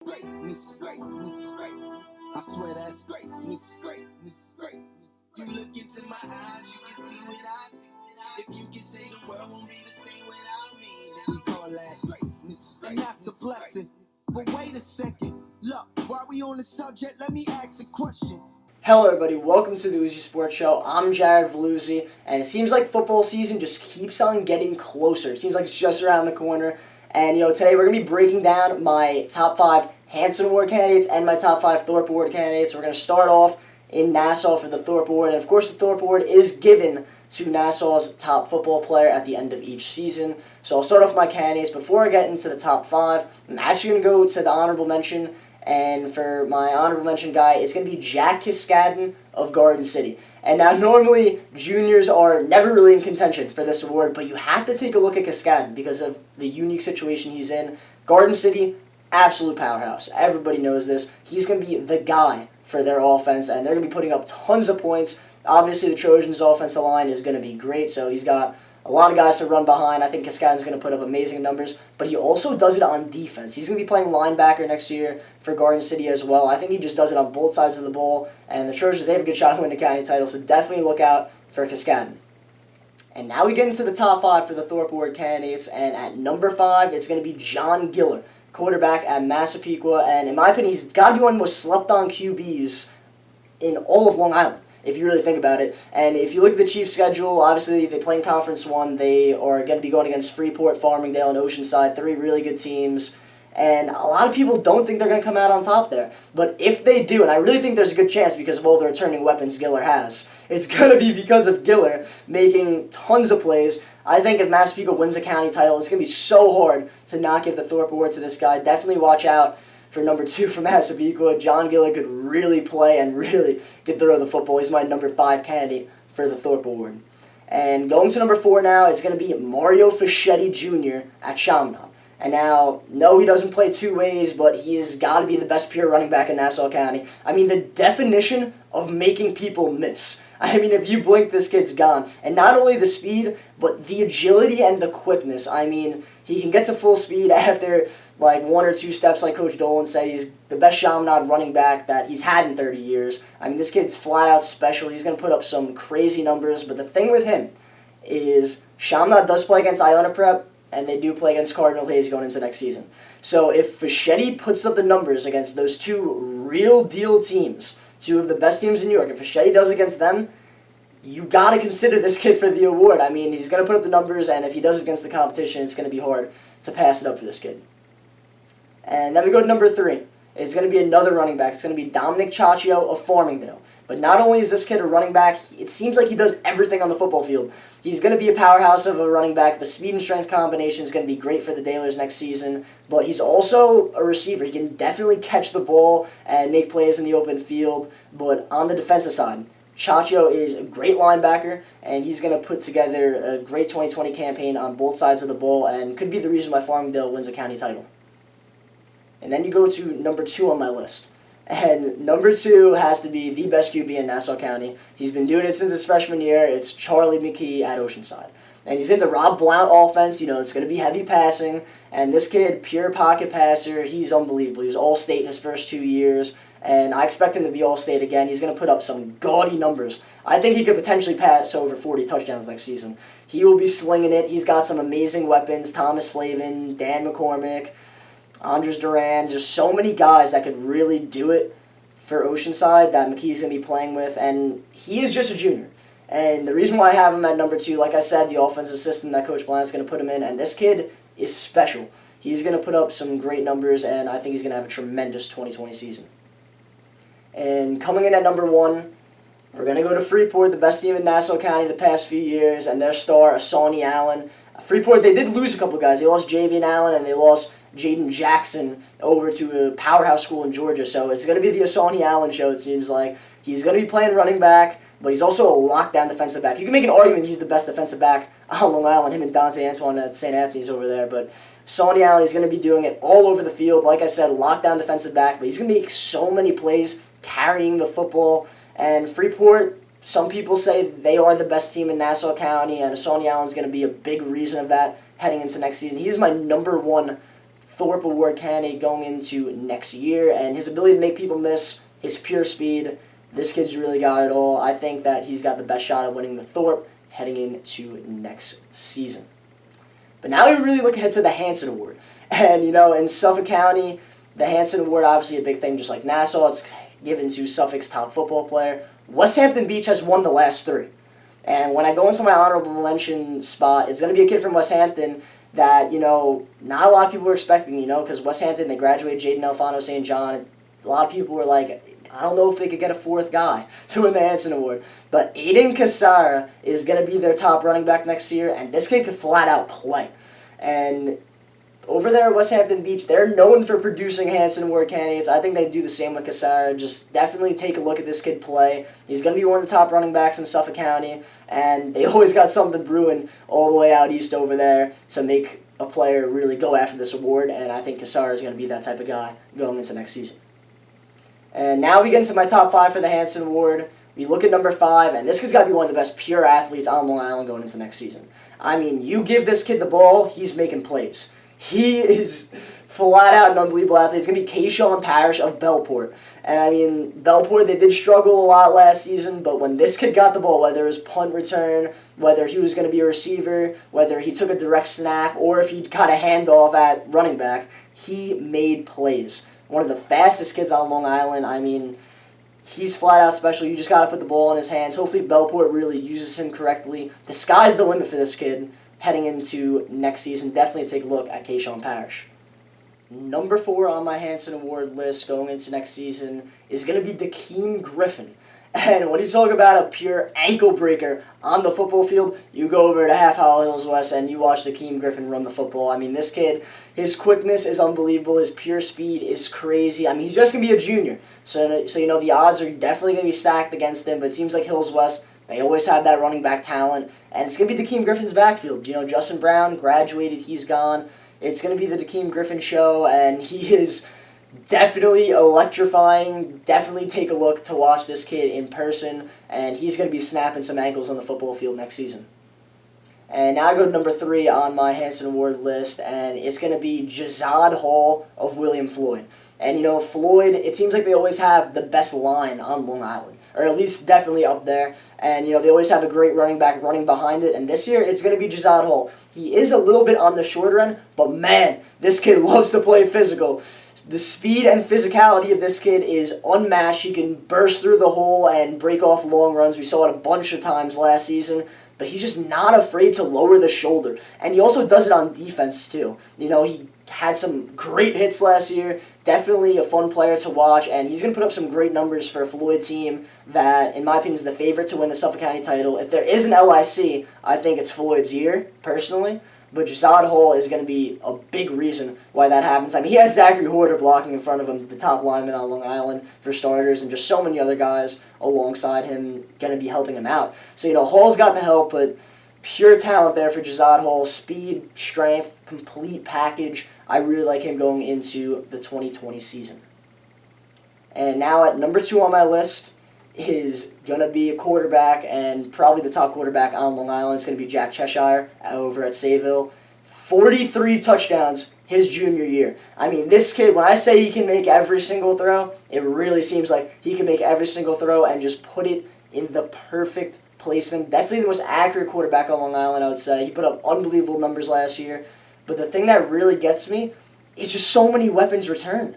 Greatness, greatness, greatness. I swear that's greatness, greatness, greatness. You look into my eyes, you can see what I see. If you can say the world won't be the same without me, then we call that greatness, and that's a blessing. But wait a second, look, while we on the subject, let me ask a question. Hello everybody, welcome to the Uzzi Sports Show. I'm Jared Valluzzi, and it seems like football season just keeps on getting closer. It seems like it's just around the corner. And today we're going to be breaking down my top 5 Hansen Award candidates and my top 5 Thorp Award candidates. We're going to start off in Nassau for the Thorp Award. And of course the Thorp Award is given to Nassau's top football player at the end of each season. So I'll start off with my candidates. Before I get into the top 5, I'm actually going to go to the honorable mention. And for my honorable mention guy, it's going to be Jack Cascadden of Garden City. And now normally juniors are never really in contention for this award, but you have to take a look at Cascadden because of the unique situation he's in. Garden City, absolute powerhouse. Everybody knows this. He's going to be the guy for their offense, and they're going to be putting up tons of points. Obviously, the Trojans' offensive line is going to be great, so he's got a lot of guys to run behind. I think Cascadden's going to put up amazing numbers, but he also does it on defense. He's going to be playing linebacker next year for Garden City as well. I think he just does it on both sides of the ball, and the Trojans, they have a good shot to win the county title, so definitely look out for Cascadden. And now we get into the top 5 for the Thorp Award candidates, and at number 5, it's going to be John Giller, quarterback at Massapequa, and in my opinion, he's got to be one of the most slept-on QBs in all of Long Island, if you really think about it. And if you look at the Chiefs' schedule, obviously they play in Conference 1. They are going to be going against Freeport, Farmingdale, and Oceanside, 3 really good teams. And a lot of people don't think they're going to come out on top there. But if they do, and I really think there's a good chance because of all the returning weapons Giller has, it's going to be because of Giller making tons of plays. I think if Massapequa wins a county title, it's going to be so hard to not give the Thorp Award to this guy. Definitely watch out for number 2 from Massapequa. John Giller could really play and really could throw the football. He's my number 5 candidate for the Thorp Award. And going to number 4 now, it's going to be Mario Fishetti Jr. at Chaminade. And now, no, he doesn't play 2 ways, but he has got to be the best pure running back in Nassau County. I mean, the definition of making people miss. I mean, if you blink, this kid's gone. And not only the speed, but the agility and the quickness. I mean, he can get to full speed after like 1 or 2 steps, like Coach Dolan said. He's the best Chaminade running back that he's had in 30 years. I mean, this kid's flat out special. He's going to put up some crazy numbers. But the thing with him is Chaminade does play against Iona Prep, and they do play against Cardinal Hayes going into next season. So if Fishetti puts up the numbers against those 2 real deal teams, 2 of the best teams in New York, if Fishetti does against them, you got to consider this kid for the award. I mean, he's going to put up the numbers, and if he does against the competition, it's going to be hard to pass it up for this kid. And then we go to number 3. It's going to be another running back. It's going to be Dominick Chaco of Farmingdale. But not only is this kid a running back, it seems like he does everything on the football field. He's going to be a powerhouse of a running back. The speed and strength combination is going to be great for the Dailers next season. But he's also a receiver. He can definitely catch the ball and make plays in the open field. But on the defensive side, Chaco is a great linebacker, and he's going to put together a great 2020 campaign on both sides of the ball and could be the reason why Farmingdale wins a county title. And then you go to number 2 on my list. And number 2 has to be the best QB in Nassau County. He's been doing it since his freshman year. It's Charlie McKee at Oceanside. And he's in the Rob Blount offense. It's going to be heavy passing. And this kid, pure pocket passer, he's unbelievable. He was All-State his first 2 years. And I expect him to be All-State again. He's going to put up some gaudy numbers. I think he could potentially pass over 40 touchdowns next season. He will be slinging it. He's got some amazing weapons. Thomas Flavin, Dan McCormick, Andres Duran, just so many guys that could really do it for Oceanside that McKee's going to be playing with, and he is just a junior. And the reason why I have him at number 2, like I said, the offensive system that Coach Blount's going to put him in, and this kid is special. He's going to put up some great numbers, and I think he's going to have a tremendous 2020 season. And coming in at number 1, we're going to go to Freeport, the best team in Nassau County the past few years, and their star, Asani Allen. Freeport, they did lose a couple of guys. They lost Javian Allen, and they lost Jaden Jackson over to a powerhouse school in Georgia. So it's going to be the Asani Allen show, it seems like. He's going to be playing running back, but he's also a lockdown defensive back. You can make an argument he's the best defensive back on Long Island, him and Dante Antoine at St. Anthony's over there. But Asani Allen is going to be doing it all over the field. Like I said, lockdown defensive back, but he's going to make so many plays carrying the football. And Freeport, some people say they are the best team in Nassau County, and Asani Allen is going to be a big reason of that heading into next season. He is my number 1 Thorp Award candidate going into next year, and his ability to make people miss, his pure speed, this kid's really got it all. I think that he's got the best shot of winning the Thorp heading into next season. But now we really look ahead to the Hansen Award. And, in Suffolk County, the Hansen Award, obviously a big thing, just like Nassau. It's given to Suffolk's top football player. Westhampton Beach has won the last 3. And when I go into my honorable mention spot, it's going to be a kid from Westhampton that, not a lot of people were expecting, because Westhampton, they graduated Jaden Alfano St. John. A lot of people were like, I don't know if they could get a 4th guy to win the Hansen Award. But Aiden Cassara is going to be their top running back next year, and this kid could flat out play. And over there at Westhampton Beach, they're known for producing Hansen Award candidates. I think they do the same with Cassara. Just definitely take a look at this kid play. He's going to be one of the top running backs in Suffolk County, and they always got something brewing all the way out east over there to make a player really go after this award, and I think Cassara is going to be that type of guy going into next season. And now we get into my top 5 for the Hansen Award. We look at number 5, and this kid's got to be one of the best pure athletes on Long Island going into next season. I mean, you give this kid the ball, he's making plays. He is flat out an unbelievable athlete. It's going to be KeShawn Parish of Bellport. And I mean, Bellport, they did struggle a lot last season, but when this kid got the ball, whether it was punt return, whether he was going to be a receiver, whether he took a direct snap, or if he got a handoff at running back, he made plays. One of the fastest kids on Long Island. I mean, he's flat out special. You just got to put the ball in his hands. Hopefully Bellport really uses him correctly. The sky's the limit for this kid heading into next season. Definitely take a look at KeShawn Parish. Number 4 on my Hansen Award list going into next season is going to be Griffin. And when you talk about a pure ankle breaker on the football field, you go over to Half Hollow Hills West and you watch Griffin run the football. I mean, this kid, his quickness is unbelievable. His pure speed is crazy. I mean, he's just going to be a junior. So the odds are definitely going to be stacked against him. But it seems like Hills West, they always have that running back talent. And it's going to be Griffin's backfield. Justin Brown graduated. He's gone. It's going to be the Griffin show, and he is definitely electrifying. Definitely take a look to watch this kid in person, and he's going to be snapping some ankles on the football field next season. And now I go to number 3 on my Hansen Award list, and it's going to be Jihad Hall of William Floyd. And, Floyd, it seems like they always have the best line on Long Island, or at least definitely up there. And, they always have a great running back running behind it. And this year, it's going to be Jihad Hall. He is a little bit on the shorter end, but, man, this kid loves to play physical. The speed and physicality of this kid is unmatched. He can burst through the hole and break off long runs. We saw it a bunch of times last season. But he's just not afraid to lower the shoulder. And he also does it on defense, too. He had some great hits last year. Definitely a fun player to watch. And he's going to put up some great numbers for a Floyd team that, in my opinion, is the favorite to win the Suffolk County title. If there is an LIC, I think it's Floyd's year, personally. But Jihad Hall is going to be a big reason why that happens. I mean, he has Zachary Horter blocking in front of him, the top lineman on Long Island, for starters, and just so many other guys alongside him going to be helping him out. So, Hall's got the help, but pure talent there for Jihad Hall. Speed, strength, complete package. I really like him going into the 2020 season. And now at number 2 on my list is going to be a quarterback, and probably the top quarterback on Long Island. It's going to be Jack Cheshire over at Sayville. 43 touchdowns his junior year. I mean, this kid, when I say he can make every single throw, it really seems like he can make every single throw and just put it in the perfect placement. Definitely the most accurate quarterback on Long Island, I would say. He put up unbelievable numbers last year. But the thing that really gets me is just so many weapons returned.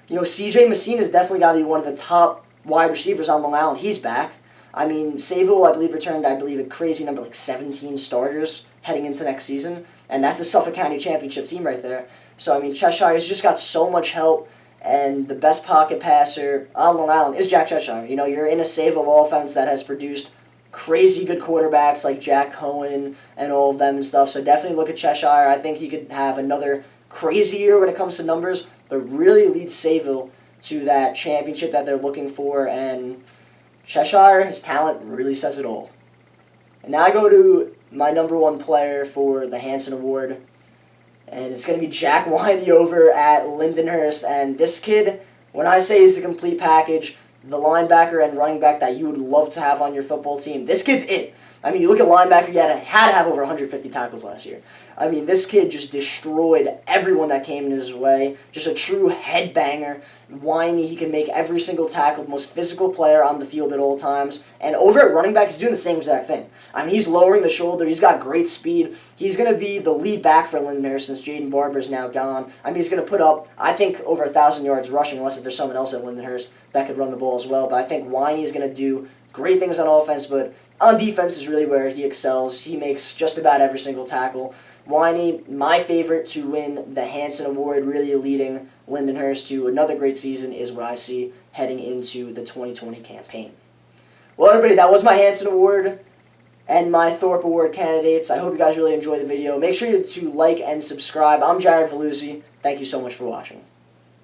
CJ Messina's definitely got to be one of the top wide receivers on Long Island. He's back. I mean, Sayville, I believe, returned, a crazy number, 17 starters heading into next season. And that's a Suffolk County championship team right there. So, I mean, Cheshire's just got so much help. And the best pocket passer on Long Island is Jack Cheshire. You're in a Sayville offense that has produced crazy good quarterbacks like Jack Cohen and all of them and stuff. So definitely look at Cheshire. I think he could have another crazy year when it comes to numbers, but really lead Sayville to that championship that they're looking for. And Cheshire, his talent really says it all. And now I go to my number 1 player for the Hansen Award, and it's going to be Jack Whitey over at Lindenhurst. And this kid, when I say he's the complete package, the linebacker and running back that you would love to have on your football team, this kid's it. I mean, you look at linebacker, he had to have over 150 tackles last year. I mean, this kid just destroyed everyone that came in his way. Just a true headbanger. Whiny, he can make every single tackle, the most physical player on the field at all times. And over at running back, he's doing the same exact thing. I mean, he's lowering the shoulder. He's got great speed. He's going to be the lead back for Lindenhurst since Jaden Barber's now gone. I mean, he's going to put up, I think, over 1,000 yards rushing, unless if there's someone else at Lindenhurst that could run the ball as well. But I think Whiny is going to do great things on offense, but on defense is really where he excels. He makes just about every single tackle. Whiny, my favorite to win the Hansen Award, really leading Lindenhurst to another great season is what I see heading into the 2020 campaign. Well, everybody, that was my Hansen Award and my Thorp Award candidates. I hope you guys really enjoyed the video. Make sure to like and subscribe. I'm Jared Valluzzi. Thank you so much for watching.